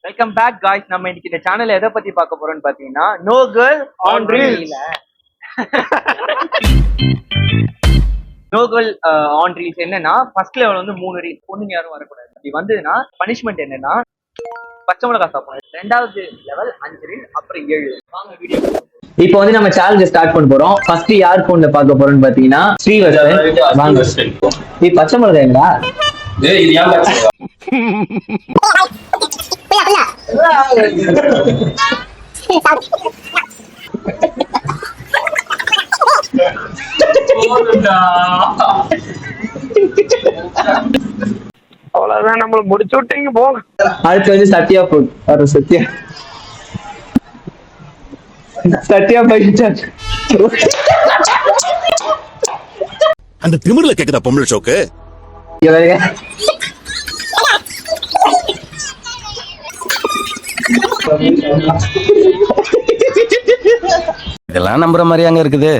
Welcome back guys. நம்ம இன்னைக்கு இந்த சேனல்ல எதை பத்தி பார்க்க போறோம்னு பாத்தீங்கன்னா no girl on reels. No girl on reels என்னன்னா ஃபர்ஸ்ட் லெவல் வந்து 3 ரீல்ஸ், பொண்ணுங்க யாரும் வரக்கூடாது. அப்படி வந்ததுன்னா பனிஷ்மெண்ட் என்னன்னா பச்சை மிளகா சாப்பிடணும். 2வது லெவல் 5 ரீல், அப்புறம் 7. வாங்க வீடியோ. இப்போ வந்து நம்ம சேலஞ்ச் ஸ்டார்ட் பண்ண போறோம். ஃபர்ஸ்ட் யார் போன்ல பார்க்க போறோம்னு பாத்தீங்கன்னா ஸ்ரீவர்ஷன். வாங்க. பச்சை மிளகாங்களா? அவ்வளவுதான், நம்மள முடிச்சு விட்டீங்க போங்க. அடுத்து வந்து சத்யா ஃபுட். வர சத்யா போயிட்டு அந்த திமிர்ல கேக்குதா பொம்பளை ஷோக்கு? இதெல்லாம் நம்புற மாதிரியாங்க இருக்குது?